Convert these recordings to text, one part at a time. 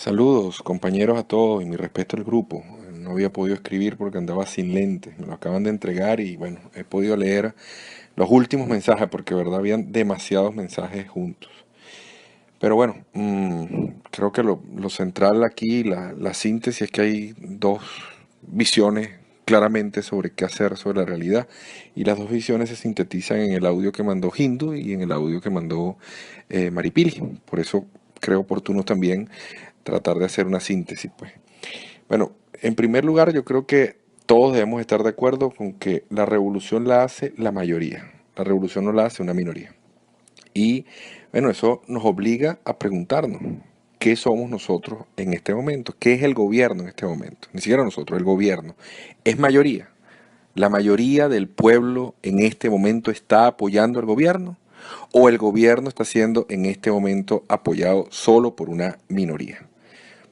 Saludos, compañeros a todos y mi respeto al grupo. No había podido escribir porque andaba sin lentes. Me lo acaban de entregar y bueno, he podido leer los últimos mensajes porque, verdad, habían demasiados mensajes juntos. Pero bueno, creo que lo central aquí, la síntesis es que hay dos visiones claramente sobre qué hacer sobre la realidad y las dos visiones se sintetizan en el audio que mandó Hindu y en el audio que mandó Maripili. Por eso creo oportuno también tratar de hacer una síntesis, pues. Bueno, en primer lugar, yo creo que todos debemos estar de acuerdo con que la revolución la hace la mayoría. La revolución no la hace una minoría. Y bueno, eso nos obliga a preguntarnos, ¿qué somos nosotros en este momento? ¿Qué es el gobierno en este momento? Ni siquiera nosotros, el gobierno. ¿Es mayoría? ¿La mayoría del pueblo en este momento está apoyando al gobierno? ¿O el gobierno está siendo en este momento apoyado solo por una minoría?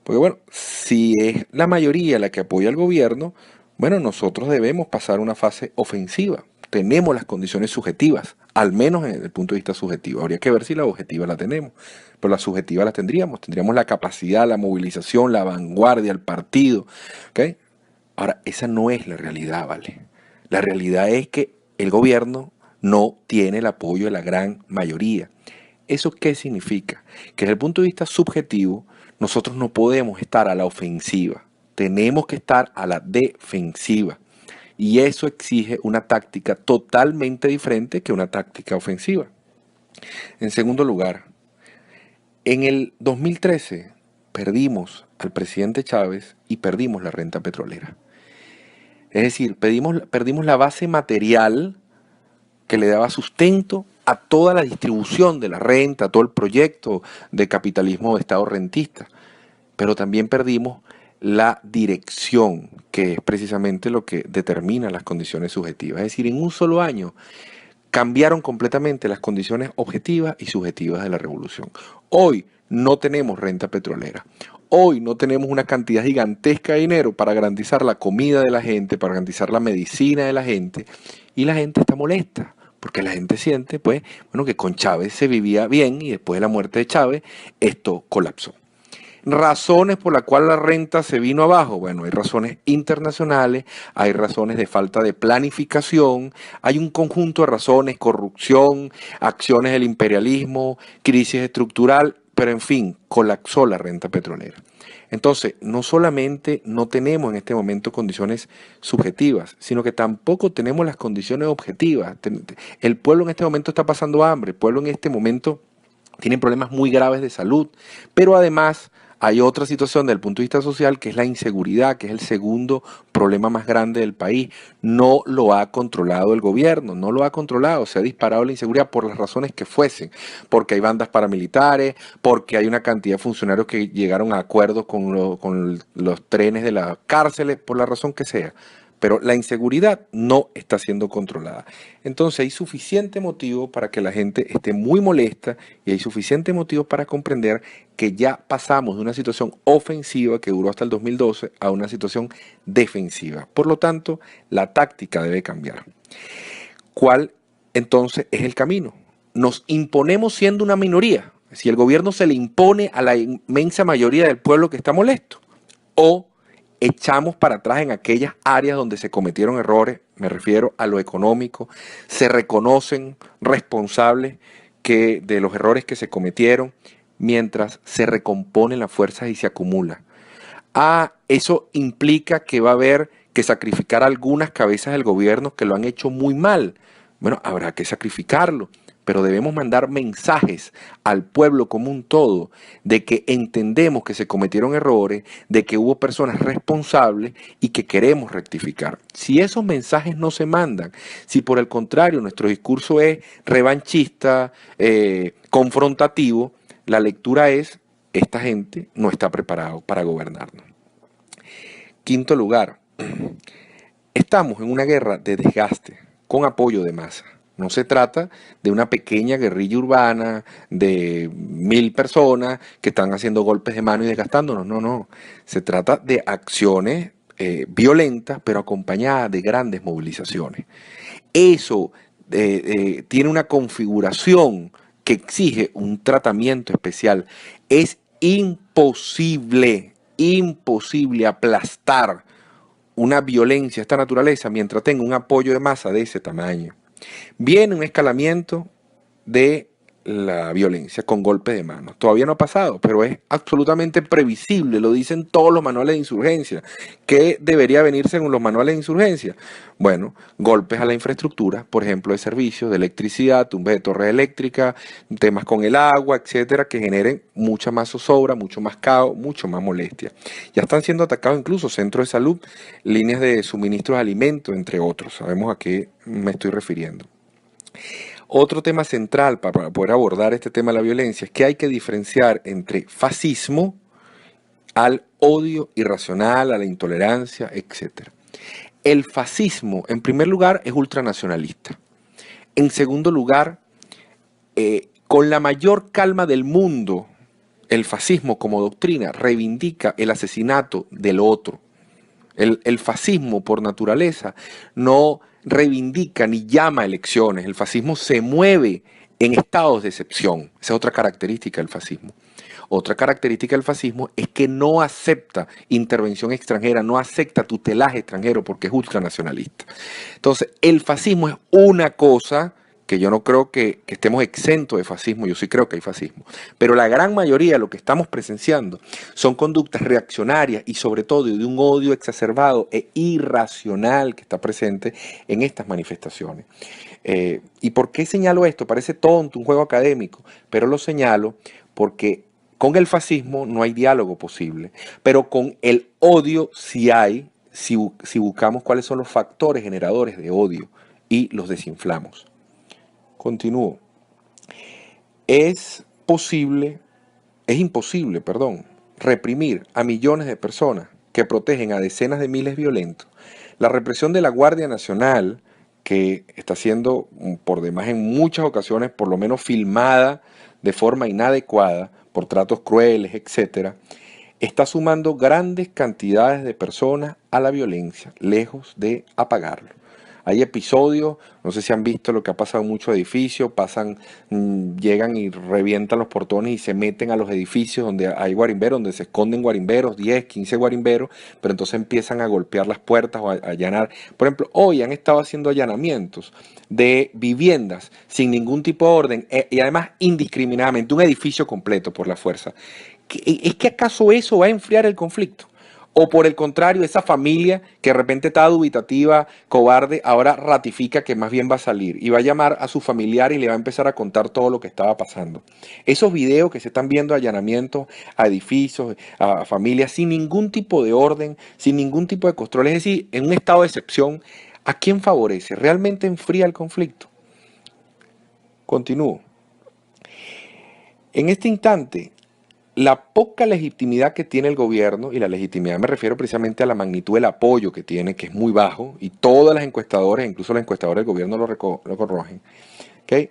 Porque bueno, si es la mayoría la que apoya al gobierno, bueno, nosotros debemos pasar una fase ofensiva. Tenemos las condiciones subjetivas, al menos en el punto de vista subjetivo. Habría que ver si la objetiva la tenemos, pero la subjetiva la tendríamos. Tendríamos la capacidad, la movilización, la vanguardia, el partido. ¿Ok? Ahora, esa no es la realidad, ¿vale? La realidad es que el gobierno no tiene el apoyo de la gran mayoría. ¿Eso qué significa? Que desde el punto de vista subjetivo, nosotros no podemos estar a la ofensiva. Tenemos que estar a la defensiva. Y eso exige una táctica totalmente diferente que una táctica ofensiva. En segundo lugar, en el 2013 perdimos al presidente Chávez y perdimos la renta petrolera. Es decir, perdimos la base material que le daba sustento a toda la distribución de la renta, a todo el proyecto de capitalismo de Estado rentista. Pero también perdimos la dirección, que es precisamente lo que determina las condiciones subjetivas. Es decir, en un solo año cambiaron completamente las condiciones objetivas y subjetivas de la revolución. Hoy no tenemos renta petrolera. Hoy no tenemos una cantidad gigantesca de dinero para garantizar la comida de la gente, para garantizar la medicina de la gente. Y la gente está molesta, porque la gente siente, pues, bueno, que con Chávez se vivía bien y después de la muerte de Chávez esto colapsó. Razones por las cuales la renta se vino abajo. Bueno, hay razones internacionales, hay razones de falta de planificación, hay un conjunto de razones, corrupción, acciones del imperialismo, crisis estructural, pero en fin, colapsó la renta petrolera. Entonces, no solamente no tenemos en este momento condiciones subjetivas, sino que tampoco tenemos las condiciones objetivas. El pueblo en este momento está pasando hambre, el pueblo en este momento tiene problemas muy graves de salud, pero además hay otra situación desde el punto de vista social que es la inseguridad, que es el segundo problema más grande del país. No lo ha controlado el gobierno, no lo ha controlado, se ha disparado la inseguridad por las razones que fuesen, porque hay bandas paramilitares, porque hay una cantidad de funcionarios que llegaron a acuerdos con los trenes de las cárceles, por la razón que sea. Pero la inseguridad no está siendo controlada. Entonces hay suficiente motivo para que la gente esté muy molesta y hay suficiente motivo para comprender que ya pasamos de una situación ofensiva que duró hasta el 2012 a una situación defensiva. Por lo tanto, la táctica debe cambiar. ¿Cuál entonces es el camino? Nos imponemos siendo una minoría. Si el gobierno se le impone a la inmensa mayoría del pueblo que está molesto. O echamos para atrás en aquellas áreas donde se cometieron errores, me refiero a lo económico, se reconocen responsables de los errores que se cometieron, mientras se recomponen las fuerzas y se acumula. Eso implica que va a haber que sacrificar algunas cabezas del gobierno que lo han hecho muy mal. Bueno, habrá que sacrificarlo, pero debemos mandar mensajes al pueblo como un todo de que entendemos que se cometieron errores, de que hubo personas responsables y que queremos rectificar. Si esos mensajes no se mandan, si por el contrario nuestro discurso es revanchista, confrontativo, la lectura es: esta gente no está preparada para gobernarnos. Quinto lugar, estamos en una guerra de desgaste con apoyo de masa. No se trata de una pequeña guerrilla urbana de 1000 personas que están haciendo golpes de mano y desgastándonos. No, no. Se trata de acciones violentas, pero acompañadas de grandes movilizaciones. Eso tiene una configuración que exige un tratamiento especial. Es imposible, imposible aplastar una violencia de esta naturaleza mientras tenga un apoyo de masa de ese tamaño. Viene un escalamiento de la violencia con golpe de mano. Todavía no ha pasado, pero es absolutamente previsible, lo dicen todos los manuales de insurgencia. ¿Qué debería venir según los manuales de insurgencia? Bueno, golpes a la infraestructura, por ejemplo, de servicios, de electricidad, tumbes de torres eléctricas, temas con el agua, etcétera, que generen mucha más zozobra, mucho más caos, mucho más molestia. Ya están siendo atacados incluso centros de salud, líneas de suministros de alimentos, entre otros. Sabemos a qué me estoy refiriendo. Otro tema central para poder abordar este tema de la violencia es que hay que diferenciar entre fascismo al odio irracional, a la intolerancia, etc. El fascismo, en primer lugar, es ultranacionalista. En segundo lugar, con la mayor calma del mundo, el fascismo como doctrina reivindica el asesinato del otro. El fascismo, por naturaleza, no reivindica ni llama a elecciones. El fascismo se mueve en estados de excepción. Esa es otra característica del fascismo. Otra característica del fascismo es que no acepta intervención extranjera, no acepta tutelaje extranjero porque es ultranacionalista. Entonces, el fascismo es una cosa que yo no creo que estemos exentos de fascismo, yo sí creo que hay fascismo, pero la gran mayoría de lo que estamos presenciando son conductas reaccionarias y sobre todo de un odio exacerbado e irracional que está presente en estas manifestaciones. ¿Y por qué señalo esto? Parece tonto, un juego académico, pero lo señalo porque con el fascismo no hay diálogo posible, pero con el odio sí hay, si buscamos cuáles son los factores generadores de odio y los desinflamos. Continúo. Es imposible, reprimir a millones de personas que protegen a decenas de miles violentos. La represión de la Guardia Nacional, que está siendo por demás en muchas ocasiones, por lo menos filmada de forma inadecuada, por tratos crueles, etc., está sumando grandes cantidades de personas a la violencia, lejos de apagarlo. Hay episodios, no sé si han visto lo que ha pasado en muchos edificios, llegan y revientan los portones y se meten a los edificios donde hay guarimberos, donde se esconden guarimberos, 10, 15 guarimberos, pero entonces empiezan a golpear las puertas o a allanar. Por ejemplo, hoy han estado haciendo allanamientos de viviendas sin ningún tipo de orden y además indiscriminadamente, un edificio completo por la fuerza. ¿Es que acaso eso va a enfriar el conflicto? O por el contrario, esa familia que de repente está dubitativa, cobarde, ahora ratifica que más bien va a salir y va a llamar a su familiar y le va a empezar a contar todo lo que estaba pasando. Esos videos que se están viendo, allanamientos a edificios, a familias, sin ningún tipo de orden, sin ningún tipo de control, es decir, en un estado de excepción, ¿a quién favorece? ¿Realmente enfría el conflicto? Continúo. En este instante, la poca legitimidad que tiene el gobierno, y la legitimidad me refiero precisamente a la magnitud del apoyo que tiene, que es muy bajo, y todas las encuestadoras, incluso las encuestadoras del gobierno lo corrogen, ¿okay?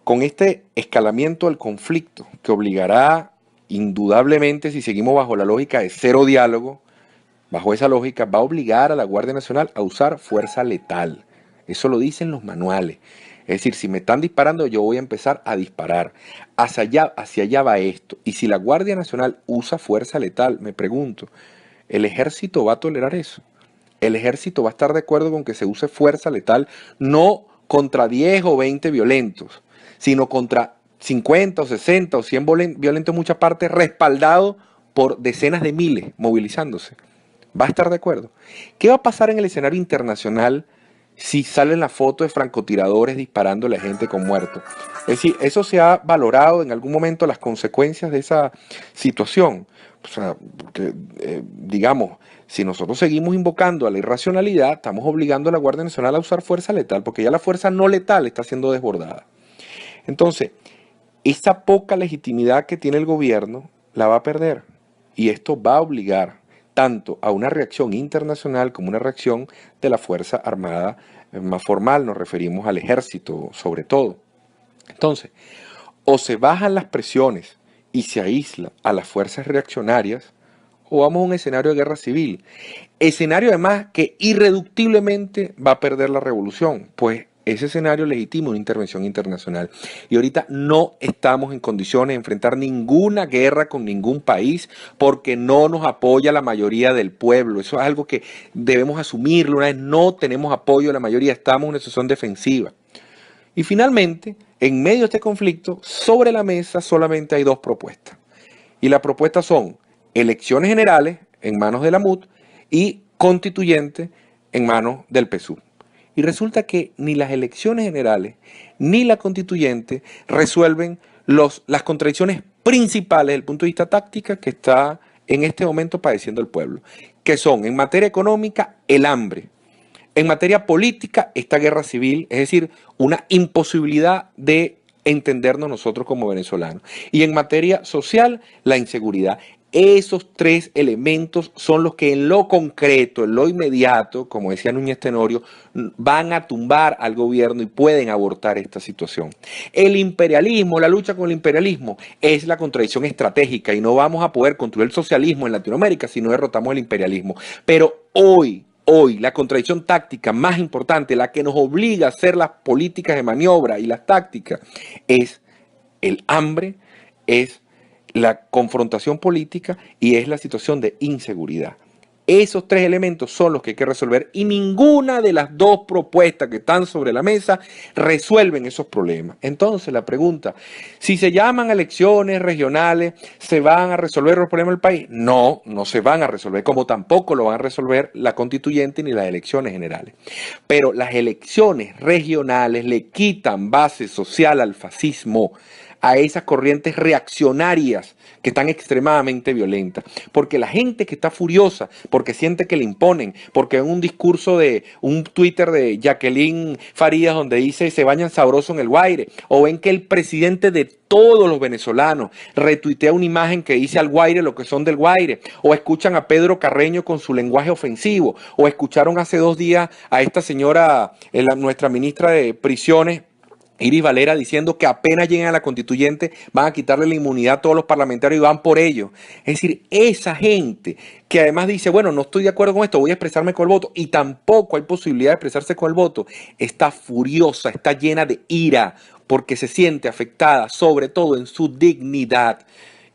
Con este escalamiento del conflicto, que obligará indudablemente, si seguimos bajo la lógica de cero diálogo, bajo esa lógica va a obligar a la Guardia Nacional a usar fuerza letal. Eso lo dicen los manuales. Es decir, si me están disparando, yo voy a empezar a disparar. Hacia allá va esto. Y si la Guardia Nacional usa fuerza letal, me pregunto, ¿el ejército va a tolerar eso? ¿El ejército va a estar de acuerdo con que se use fuerza letal no contra 10 o 20 violentos, sino contra 50 o 60 o 100 violentos en muchas partes, respaldado por decenas de miles movilizándose? ¿Va a estar de acuerdo? ¿Qué va a pasar en el escenario internacional si salen las fotos de francotiradores disparando a la gente con muertos? Es decir, eso se ha valorado en algún momento, las consecuencias de esa situación. O sea, porque, digamos, si nosotros seguimos invocando a la irracionalidad, estamos obligando a la Guardia Nacional a usar fuerza letal, porque ya la fuerza no letal está siendo desbordada. Entonces, esa poca legitimidad que tiene el gobierno la va a perder. Y esto va a obligar tanto a una reacción internacional como una reacción de la Fuerza Armada más formal, nos referimos al ejército sobre todo. Entonces, o se bajan las presiones y se aísla a las fuerzas reaccionarias, o vamos a un escenario de guerra civil. Escenario además que irreductiblemente va a perder la revolución, pues ese escenario legitima una intervención internacional. Y ahorita no estamos en condiciones de enfrentar ninguna guerra con ningún país porque no nos apoya la mayoría del pueblo. Eso es algo que debemos asumirlo. Una vez no tenemos apoyo de la mayoría, estamos en una situación defensiva. Y finalmente, en medio de este conflicto, sobre la mesa solamente hay dos propuestas. Y las propuestas son elecciones generales en manos de la MUD y constituyentes en manos del PSUV. Y resulta que ni las elecciones generales ni la constituyente resuelven las contradicciones principales desde el punto de vista táctica que está en este momento padeciendo el pueblo, que son en materia económica el hambre, en materia política esta guerra civil, es decir, una imposibilidad de entendernos nosotros como venezolanos, y en materia social la inseguridad. Esos tres elementos son los que en lo concreto, en lo inmediato, como decía Núñez Tenorio, van a tumbar al gobierno y pueden abortar esta situación. El imperialismo, la lucha con el imperialismo, es la contradicción estratégica y no vamos a poder construir el socialismo en Latinoamérica si no derrotamos el imperialismo. Pero hoy, la contradicción táctica más importante, la que nos obliga a hacer las políticas de maniobra y las tácticas, es el hambre, es la confrontación política y es la situación de inseguridad. Esos tres elementos son los que hay que resolver y ninguna de las dos propuestas que están sobre la mesa resuelven esos problemas. Entonces la pregunta, si se llaman elecciones regionales, ¿se van a resolver los problemas del país? No, no se van a resolver, como tampoco lo van a resolver la constituyente ni las elecciones generales. Pero las elecciones regionales le quitan base social al fascismo, a esas corrientes reaccionarias que están extremadamente violentas. Porque la gente que está furiosa, porque siente que le imponen, porque en un discurso de un Twitter de Jacqueline Farías donde dice se bañan sabroso en el Guaire, o ven que el presidente de todos los venezolanos retuitea una imagen que dice al Guaire lo que son del Guaire, o escuchan a Pedro Carreño con su lenguaje ofensivo, o escucharon hace 2 días a esta señora, nuestra ministra de Prisiones, Iris Valera, diciendo que apenas lleguen a la constituyente van a quitarle la inmunidad a todos los parlamentarios y van por ello. Es decir, esa gente que además dice, bueno, no estoy de acuerdo con esto, voy a expresarme con el voto, y tampoco hay posibilidad de expresarse con el voto, está furiosa, está llena de ira, porque se siente afectada, sobre todo en su dignidad.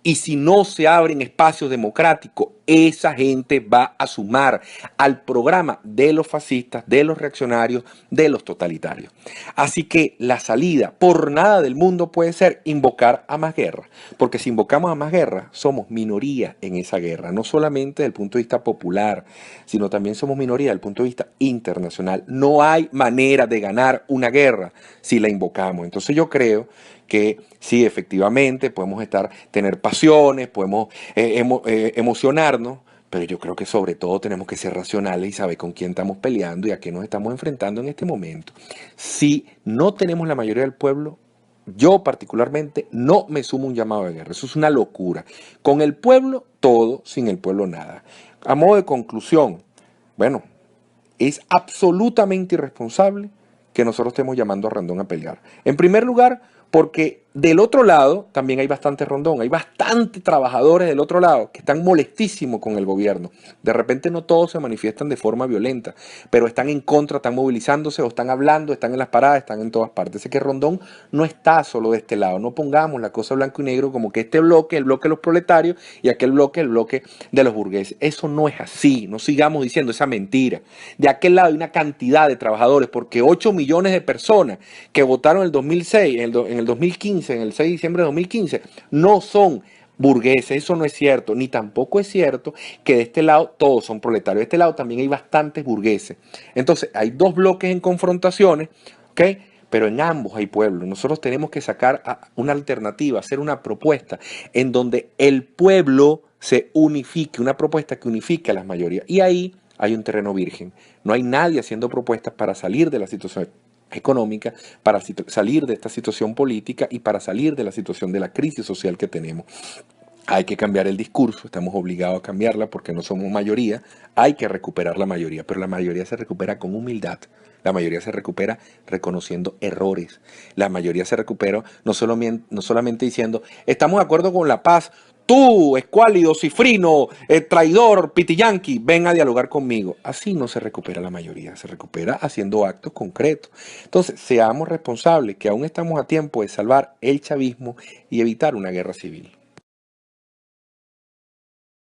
Y si no se abren espacios democráticos, esa gente va a sumar al programa de los fascistas, de los reaccionarios, de los totalitarios. Así que la salida por nada del mundo puede ser invocar a más guerra, porque si invocamos a más guerra, somos minoría en esa guerra, no solamente desde el punto de vista popular, sino también somos minoría desde el punto de vista internacional. No hay manera de ganar una guerra si la invocamos. Entonces yo creo que sí, efectivamente, podemos tener pasiones, podemos emocionarnos, pero yo creo que sobre todo tenemos que ser racionales y saber con quién estamos peleando y a qué nos estamos enfrentando en este momento. Si no tenemos la mayoría del pueblo, yo particularmente no me sumo a un llamado de guerra. Eso es una locura. Con el pueblo todo, sin el pueblo nada. A modo de conclusión, bueno, es absolutamente irresponsable que nosotros estemos llamando a Rondón a pelear. En primer lugar, porque del otro lado también hay bastante Rondón, hay bastantes trabajadores del otro lado que están molestísimos con el gobierno. De repente no todos se manifiestan de forma violenta, pero están en contra, están movilizándose o están hablando, están en las paradas, están en todas partes. Sé que Rondón no está solo de este lado, no pongamos la cosa blanco y negro como que este bloque, el bloque de los proletarios y aquel bloque, el bloque de los burgueses. Eso no es así, no sigamos diciendo esa mentira. De aquel lado hay una cantidad de trabajadores, porque 8 millones de personas que votaron en el 2006, en el 2015, en el 6 de diciembre de 2015, no son burgueses. Eso no es cierto, ni tampoco es cierto que de este lado todos son proletarios. De este lado también hay bastantes burgueses. Entonces hay dos bloques en confrontaciones, ¿ok? Pero en ambos hay pueblo. Nosotros tenemos que sacar una alternativa, hacer una propuesta en donde el pueblo se unifique, una propuesta que unifique a las mayorías. Y ahí hay un terreno virgen. No hay nadie haciendo propuestas para salir de la situación económica, para salir de esta situación política y para salir de la situación de la crisis social que tenemos. Hay que cambiar el discurso, estamos obligados a cambiarla porque no somos mayoría, hay que recuperar la mayoría, pero la mayoría se recupera con humildad, la mayoría se recupera reconociendo errores, la mayoría se recupera no solamente diciendo, estamos de acuerdo con la paz, Tú, escuálido, cifrino, traidor, pitiyanqui, ven a dialogar conmigo. Así no se recupera la mayoría, se recupera haciendo actos concretos. Entonces, seamos responsables, que aún estamos a tiempo de salvar el chavismo y evitar una guerra civil.